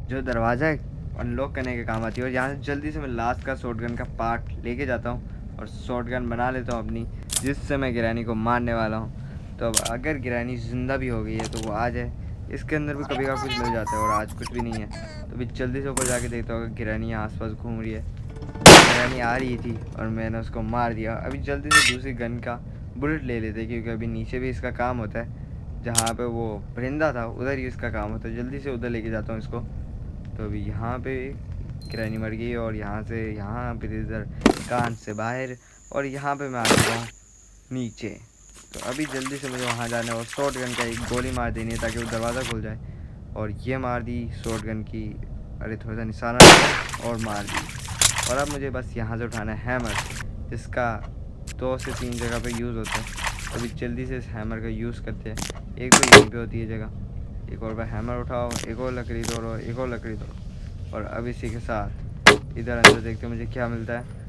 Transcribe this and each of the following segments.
जो दरवाज़ा अनलॉक करने के काम आती है। और यहाँ से जल्दी से मैं लास्ट का शॉटगन का पार्ट लेके जाता हूँ और शॉटगन बना लेता हूँ अपनी, जिससे मैं गिरानी को मारने वाला हूँ। तो अब अगर गिरानी ज़िंदा भी हो गई है तो वो आ जाए। इसके अंदर भी कभी का कुछ मिल जाता है और आज कुछ भी नहीं है। तो अभी जल्दी से ऊपर जाके देखता हूँ अगर गिरानी यहाँ आस घूम रही है। गिरानी आ रही थी और मैंने उसको मार दिया। अभी जल्दी से दूसरी गन का बुलेट ले लेते क्योंकि अभी नीचे भी इसका काम होता है। जहाँ पे वो परिंदा था उधर ही इसका काम होता है। जल्दी से उधर लेके जाता हूँ इसको। तो अभी यहाँ पे किरानी मर गई और यहाँ से यहाँ पे इधर कान से बाहर और यहाँ पे मैं आ चुका हूँ नीचे। तो अभी जल्दी से मुझे वहाँ जाना है और शॉर्ट गन का एक गोली मार देनी है ताकि वो दरवाज़ा खुल जाए। और ये मार दी शॉर्ट गन की, अरे थोड़ा सा निशाना और मार दी। और अब मुझे बस यहाँ से उठाना है हैमर, जिसका 2 से 3 जगह पे यूज़ होता है। तो अभी जल्दी से इस हैमर का यूज़ करते हैं। एक तो यहीं पे होती है जगह, एक और बार हैमर उठाओ, एक और लकड़ी तोड़ो, एक और लकड़ी तोड़ो। और अब इसी के साथ इधर अंदर देखते हैं मुझे क्या मिलता है।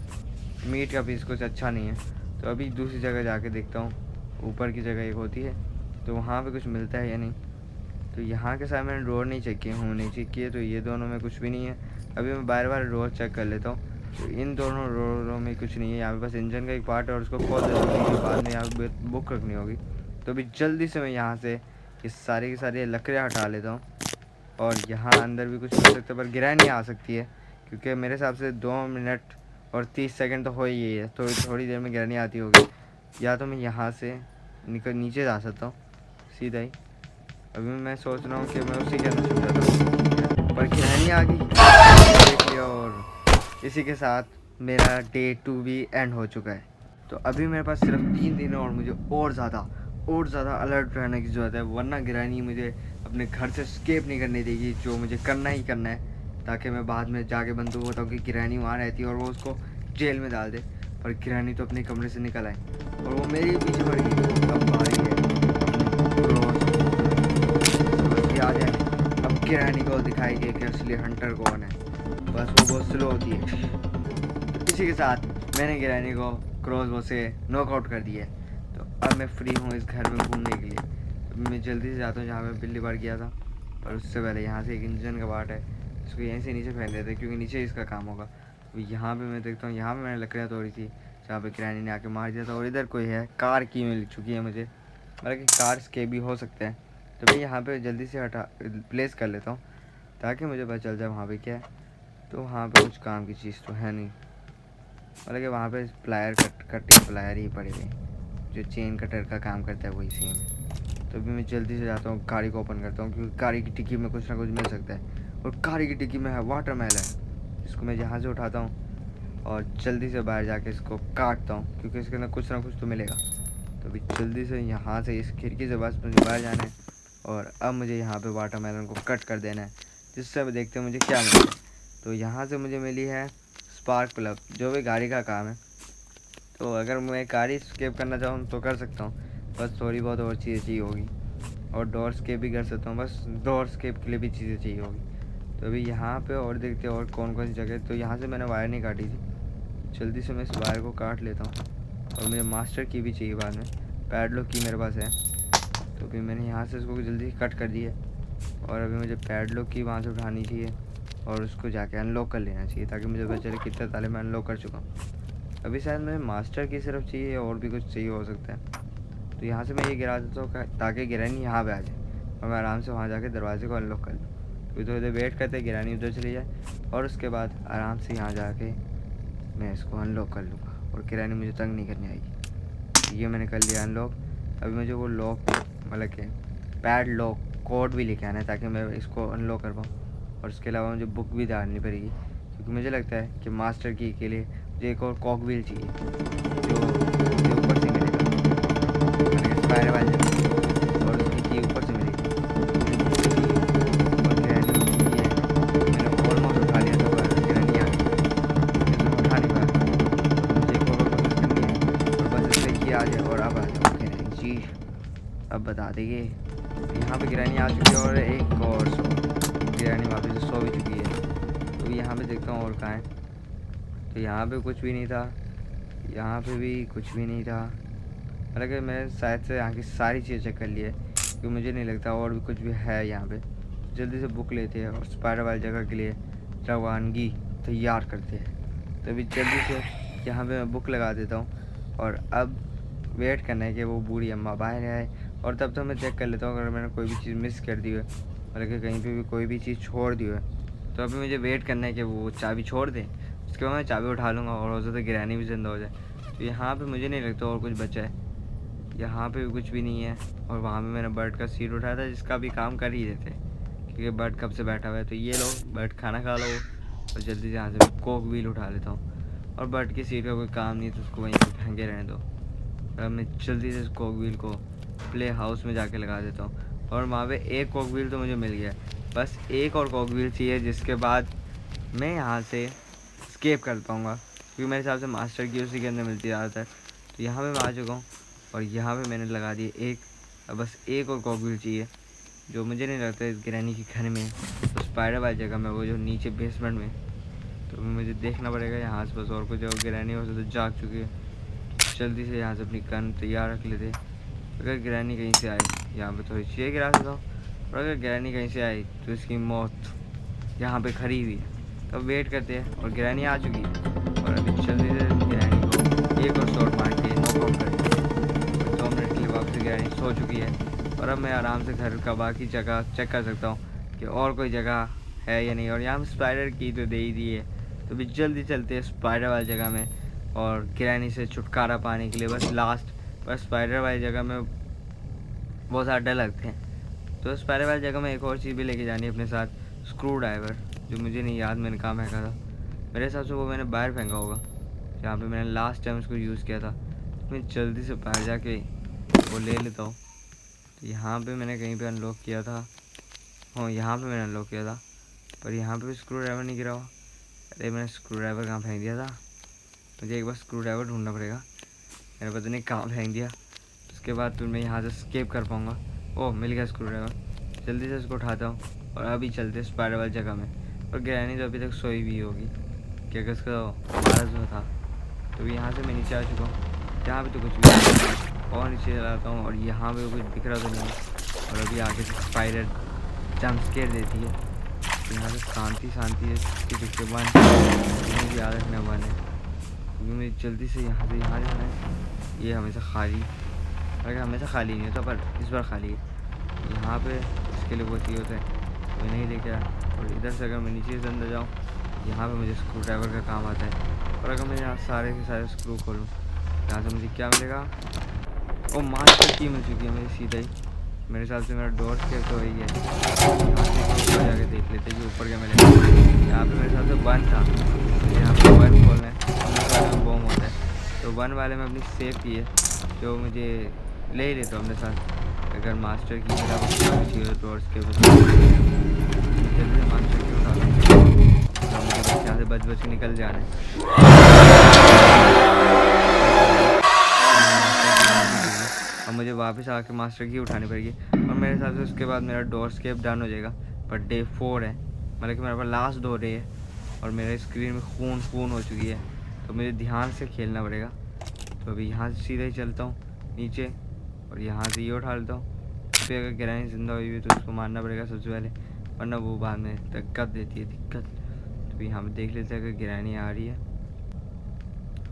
मीट का पीस कुछ अच्छा नहीं है, तो अभी दूसरी जगह जाके देखता हूँ। ऊपर की जगह एक होती है, तो वहाँ पे कुछ मिलता है या नहीं। तो यहाँ के साथ मैंने डोर नहीं चेक किए हूँ, नहीं चेक किए, तो ये दोनों में कुछ भी नहीं है। अभी मैं बार बार डोर चेक कर लेता हूँ, तो इन दोनों डोरों में कुछ नहीं है। यहाँ पे बस इंजन का एक पार्ट है और उसको खोल देता हूँ, क्योंकि बाद में यहाँ पे बुक रखनी होगी। तो अभी जल्दी से मैं यहाँ से ये सारी की सारी लकड़ियाँ हटा लेता हूँ। और यहाँ अंदर भी कुछ मिल सकता है, पर गिरानी आ सकती है, क्योंकि मेरे हिसाब से 2 मिनट और 30 सेकंड तो हो ही है, थोड़ी देर में गिरानी आती होगी। या तो मैं यहाँ से नीचे जा सकता हूँ सीधा ही। अभी मैं सोच रहा हूँ कि मैं उसी के अंदर छुप जाता हूँ, पर गिरानी आ गई, देख लिया। और इसी के साथ मेरा डे 2 भी एंड हो चुका है। तो अभी मेरे पास सिर्फ 3 दिन है और मुझे और ज़्यादा अलर्ट रहने की ज़रूरत है, वरना गिरानी मुझे अपने घर से स्केप नहीं करने देगी, जो मुझे करना ही करना है, ताकि मैं बाद में जाके बंदूक को बताऊँ कि गिरानी वहाँ रहती है और वो उसको जेल में डाल दे। पर गिरानी तो अपने कमरे से निकल आए और वो मेरे पीछे पड़ गई। अब बारी है आ जाए। अब गिरानी को दिखाएगी कि असली हंटर कौन है, बस वो बहुत स्लो होती है। तो इसी के साथ मैंने गिरानी को क्रॉसबो से नॉकआउट कर दिया है। तो अब मैं फ्री हूँ इस घर में घूमने के लिए। तो मैं जल्दी से जाता हूँ जहाँ मैं पिछली बार गया था, और उससे पहले यहाँ से एक इंजन का पार्ट है, इसको यहीं से नीचे फेंक देते हैं, क्योंकि नीचे इसका काम होगा। तो यहाँ पे मैं देखता हूँ, यहाँ पे मैंने लकड़ियाँ तोड़ी थी जहाँ पे किरानी ने आके मार दिया था। और इधर कोई है, कार की मिल चुकी है मुझे, मतलब कि कार्स के भी हो सकते हैं। तो मैं यहाँ पे जल्दी से हटा प्लेस कर लेता हूँ, ताकि मुझे पता चल जाए वहाँ पे क्या है। तो वहाँ पे कुछ काम की चीज़ तो है नहीं, मतलब कि वहाँ पे कटिंग प्लायर ही पड़े हुए, जो चेन कटर का काम करता है वही सेम है। तो अभी मैं जल्दी से जाता हूँ, गाड़ी को ओपन करता हूँ, क्योंकि गाड़ी की डिक्की में कुछ ना कुछ मिल सकता है। और गाड़ी की डिक्की में है वाटरमेलन, इसको मैं यहाँ से उठाता हूँ और जल्दी से बाहर जाके इसको काटता हूँ, क्योंकि इसके अंदर कुछ ना कुछ तो मिलेगा। तो अभी जल्दी से यहाँ से इस खिड़की से बस मुझे बाहर जाना है, और अब मुझे यहाँ पे वाटरमेलन को कट कर देना है, जिससे अब देखते हैं मुझे क्या मिलता है। तो यहाँ से मुझे मिली है स्पार्क प्लग, जो भी गाड़ी का काम है। तो अगर मैं गाड़ी स्केप करना चाहूँ तो कर सकता हूँ, बस थोड़ी बहुत और चीज़ें चाहिए होगी। और डोर स्केप भी कर सकता हूँ, बस डोर स्केप के लिए भी चीज़ें चाहिए होगी। तो अभी यहाँ पे और देखते हैं और कौन कौन सी जगह। तो यहाँ से मैंने वायर नहीं काटी थी, जल्दी से मैं इस वायर को काट लेता हूँ। और मुझे मास्टर की भी चाहिए बाद में, पैडलॉक की मेरे पास है। तो अभी मैंने यहाँ से इसको जल्दी कट कर दिया, और अभी मुझे पैडलॉक की वहाँ से उठानी चाहिए और उसको जाके अनलॉक कर लेना चाहिए, ताकि मुझे पता चले कितने ताले मैं अनलॉक कर चुका हूँ। अभी शायद मुझे मास्टर की सिर्फ चाहिए, और भी कुछ चाहिए हो सकता है। तो यहाँ से मैं ये गिरा देता हूँ ताकि गिरानी यहाँ पे आ जाए, और मैं आराम से वहाँ जाके दरवाजे को अनलॉक कर लूँ। तो इधर वेट करते गिरानी उधर चली जाए, और उसके बाद आराम से यहाँ जाके मैं इसको अनलॉक कर लूँगा, और किरानी मुझे तंग नहीं करनी आएगी। ये मैंने कर लिया अनलॉक। अभी मुझे वो लॉक, मतलब कि पैड लॉक कोड भी लेके आना है, ताकि मैं इसको अनलॉक कर पाऊँ। और उसके अलावा मुझे बुक भी डालनी पड़ेगी, क्योंकि मुझे लगता है कि मास्टर की के लिए मुझे एक और कॉक व्हील चाहिए, जो ऊपर से मिलेगा, मतलब स्पायर वाले, और उसकी की ऊपर से मिलेगी। मुझे बुक भी चाहिए, और किरानी भी है। मैंने ऑलमोस्ट उठा लिया था, पर किरानी आ गई, इसलिए मैं उठा नहीं पाया। तो मुझे एक और कोशिश करनी है, और बस इससे की आ जाए और अब आ जाओ किरानी जी, अब बता देंगे। यहाँ पे किरानी आ चुकी है, और एक और किरानी वापस से सो भी चुकी है। तो यहाँ पे देखता हूँ और कहाँ है। तो यहाँ पे कुछ भी नहीं था, यहाँ पे भी कुछ भी नहीं था, मतलब कि मैं शायद से यहाँ की सारी चीज़ें चेक कर ली है, क्योंकि मुझे नहीं लगता और भी कुछ भी है यहाँ पे। जल्दी से बुक लेते हैं और स्पाइडर वाली जगह के लिए रवानगी तैयार करते हैं। तो अभी जल्दी से यहाँ पे मैं बुक लगा देता हूँ, और अब वेट करना है कि वो बूढ़ी अम्मा बाहर आए, और तब तक मैं चेक कर लेता हूँ अगर मैंने कोई भी चीज़ मिस कर दी है, मतलब कि कहीं पे भी कोई भी चीज़ छोड़ दी है। तो अभी मुझे वेट करना है कि वो चाबी छोड़ दें, उसके बाद मैं चाबी उठा लूँगा, और हो सकता है गिरानी भी जिंदा हो जाए। तो यहाँ पे मुझे नहीं लगता और कुछ बचा है, यहाँ पे भी कुछ भी नहीं है। और वहाँ पे मैंने बर्ड का सीट उठाया था, जिसका भी काम कर ही देते, क्योंकि बर्ड कब से बैठा हुआ है। तो ये लो बर्ड, खाना खा लो। और जल्दी से यहाँ से कोक व्हील उठा लेता हूँ, और बर्ड की सीट का कोई काम नहीं, तो उसको वहीं पर फेंके रहने दो। और मैं जल्दी से कोक व्हील को प्ले हाउस में जाके लगा देता हूँ, और वहाँ पे एक कोक व्हील तो मुझे मिल गया, बस एक और कोक व्हील चाहिए, जिसके बाद मैं यहाँ से स्केप कर पाऊँगा, क्योंकि मेरे हिसाब से मास्टर की उसी के अंदर मिलती है ज़्यादातर। तो यहाँ पे मैं आ चुका हूँ, और यहाँ पे मैंने लगा दिए एक, अब बस एक और कोक व्हील चाहिए, जो मुझे नहीं लगता इस गिरानी के घर में, तो स्पाइडर वाली जगह में, वो जो नीचे बेसमेंट में। तो मुझे देखना पड़ेगा यहाँ आसपास और कुछ जगह ग्रैनी हो तो जाग चुकी है। जल्दी से यहाँ से अपनी गन तैयार रख लेते। अगर ग्रैनी कहीं से आए यहाँ पे थोड़ी चीज़ें गिरा देता हूँ, और अगर ग्रैनी कहीं से आई तो इसकी मौत यहाँ पे खड़ी हुई है। तो वेट करते हैं, और ग्रैनी आ चुकी है और अभी जल्दी से ग्रैनी को एक और शॉट मार के नॉकआउट करते हैं। 2 मिनट के लिए वापस ग्रैनी सो चुकी है, और अब मैं आराम से घर का बाकी जगह चेक कर सकता हूँ कि और कोई जगह है या नहीं। और यहाँ स्पाइडर की तो दे ही दी है, तो भी जल्दी चलते हैं स्पाइडर वाली जगह में, और ग्रैनी से छुटकारा पाने के लिए बस लास्ट पर स्पाइडर वाली जगह में बहुत ज़्यादा डर लगते हैं। तो स्पाइडर वाली जगह में एक और चीज़ भी लेके जानी है अपने साथ, स्क्रू ड्राइवर, जो मुझे नहीं याद मैंने कहाँ फेंका था। मेरे हिसाब से वो मैंने बाहर फेंका होगा जहाँ पे मैंने लास्ट टाइम उसको यूज़ किया था। तो मैं जल्दी से बाहर जाके वो ले लेता हूँ। तो यहाँ पे मैंने कहीं पे अनलॉक किया था, हाँ यहाँ पे मैंने अनलॉक किया था, पर यहाँ पे भी स्क्रू ड्राइवर नहीं गिरा हुआ। अरे मैंने स्क्रू ड्राइवर कहाँ फेंक दिया था, मुझे एक बार स्क्रू ड्राइवर ढूंढना पड़ेगा। मैंने पता नहीं कहाँ फेंक दिया। उसके बाद फिर मैं यहाँ से स्केप कर पाऊँगा। ओह मिल गया स्क्रू ड्राइवर, जल्दी से उसको उठाता हूँ और अभी चलते स्पाइडर वाली जगह में। और ग्रैनी तो अभी तक सोई भी होगी क्योंकि उसका हमारा जो था। तो यहाँ से मैं नीचे आ चुका हूँ, यहाँ पे तो कुछ भी नहीं, और नीचे चलाता हूँ और यहाँ पे कुछ दिख रहा तो नहीं है। और अभी आगे से स्पाइडर जंप स्केयर देती है। तो यहाँ से शांति शांति है, इसके पीछे वन मुझे याद रखना वन है, क्योंकि मुझे जल्दी से यहाँ जाना है। ये हमेशा खाली, अगर हमेशा खाली नहीं होता पर इस बार खाली है। यहाँ पे इसके लिए वो चाहिए होता है, वो नहीं लेके आया। और इधर से अगर मैं नीचे से अंदर जाऊँ, यहाँ पे मुझे स्क्रू ड्राइवर का काम आता है। और अगर मैं यहाँ सारे के सारे स्क्रू खोलूँ, यहाँ से मुझे क्या मिलेगा, ओ मास्टर की मिल चुकी है मुझे सीधा ही। मेरे हिसाब से मेरा डोर स्केप तो वही है। यहाँ से ऊपर जाके देख लेते हैं कि ऊपर क्या मिलेगा। यहाँ पे मेरे हिसाब से वन था, यहाँ पे वन खोलना है, बॉम होता है। तो वन वाले में अपनी सेफ की है, जो मुझे ले ही लेता हूँ अपने साथ। अगर मास्टर की मेरा कुछ चाहिए डोर स्केप जल्दी से मास्टर की उठा लो, मुझे बस यहाँ से बच के निकल जाना है। अब मुझे वापस आके मास्टर की उठानी पड़ेगी, और मेरे हिसाब से उसके बाद मेरा डोर स्केप डन हो जाएगा। पर डे 4 है, मतलब कि मेरे पास लास्ट 2 डे है, और मेरे स्क्रीन में खून हो चुकी है। तो मुझे ध्यान से खेलना पड़ेगा। तो अभी यहाँ से सीधे ही चलता हूँ नीचे, और यहाँ से ये उठा लेता हूँ। फिर अगर ग्रैनी जिंदा हुई हुई तो उसको मारना पड़ेगा सबसे पहले, वरना वो बाद में दिक्कत देती है दिक्कत। तो अभी यहाँ पर देख लेते हैं अगर ग्रैनी आ रही है।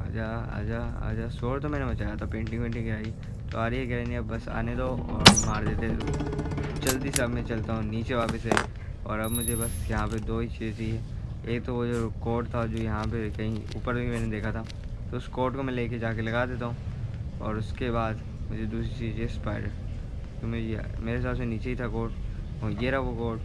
आजा आजा आजा, शोर तो मैंने मचाया था, पेंटिंग वेंटिंग गिराई, तो आ रही है ग्रैनी। अब बस आने दो और मार देते हैं जल्दी से। अब मैं चलता हूँ नीचे वापस से, और अब मुझे बस यहाँ पे 2 ही चीज़ चाहिए। एक तो वो जो कोड था जो यहाँ पे कहीं ऊपर भी मैंने देखा था, तो उस कोड को मैं लेके जाके लगा देता हूँ। और उसके बाद मुझे दूसरी चीज़ है स्पाइडर, तो मेरे हिसाब से नीचे ही था कोड, और ये रहा वो कोड।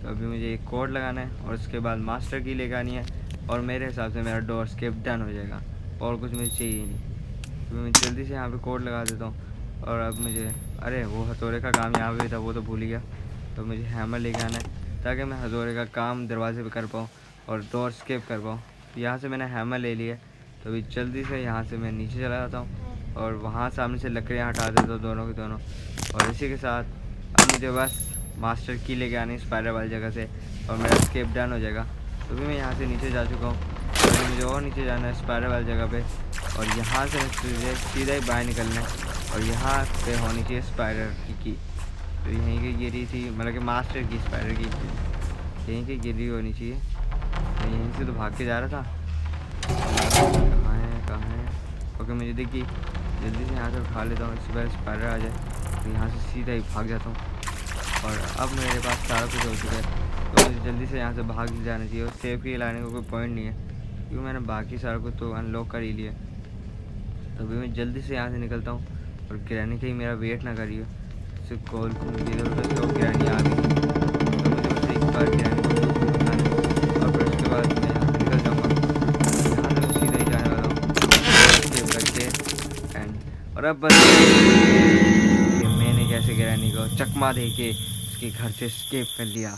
तो अभी मुझे एक कोड लगाना है, और उसके बाद मास्टर की लेके आनी है, और मेरे हिसाब से मेरा डोर स्केप डन हो जाएगा, और कुछ मुझे चाहिए ही नहीं। तो मैं जल्दी से यहाँ पे कोड लगा देता हूँ। और अब मुझे, अरे वो हथौड़े का काम यहाँ पे था, वो तो भूल ही गया। तो मुझे हैमर लेके आना है, ताकि मैं हथौड़े का काम दरवाजे पे कर पाऊँ और डोर स्केप कर पाऊँ। तो यहाँ से मैंने हैमर ले लिया। तो अभी जल्दी से यहाँ से मैं नीचे चला जाता हूँ, और वहाँ सामने से लकड़ियाँ हटा देता हूँ दोनों की दोनों। और इसी के साथ अब मुझे बस मास्टर की लेके आनी स्पाइडर वाली जगह से, और मेरा स्केप डन हो जाएगा। तो भी मैं यहाँ से नीचे जा चुका हूँ, और मुझे और नीचे जाना है स्पाइडर वाली जगह पे। और यहाँ से सीधा ही बाहर निकलना है, और यहाँ पे होनी चाहिए स्पाइडर की। तो यहीं की गिरी थी, मतलब कि मास्टर की स्पाइडर की यहीं की गिरी होनी चाहिए। तो यहीं से तो भाग के जा रहा था, कहाँ है। ओके मुझे देखिए, जल्दी से यहाँ से उठा लेता हूँ, इससे पहले स्पाइडर आ जाए। तो यहाँ से सीधा ही भाग जाता हूँ, और अब मेरे पास सारा कुछ हो चुका है। तो मुझे जल्दी से यहाँ से भाग जाना चाहिए, और सेफ की लाने का कोई पॉइंट नहीं है, क्योंकि मैंने बाकी सारा कुछ तो अनलॉक कर ही लिया। तो अभी मैं जल्दी से यहाँ से निकलता हूँ, और ग्रैनी कहीं मेरा वेट ना करिए। सिर्फ कॉल इधर उधर से ग्रैनी आ गई, तो मुझे बस एक बार ग्रैनी को उठाना है, और फिर उसके बाद मैं यहाँ से निकल जाऊँगा। यहाँ से मैं सीधा ही जाने वाला हूँ करके एंड। और अब बस कि मैंने कैसे ग्रैनी को चकमा दे के उसके घर से स्केप कर लिया।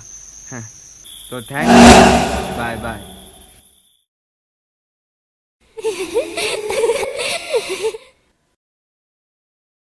तो थैंक यू, बाय बाय।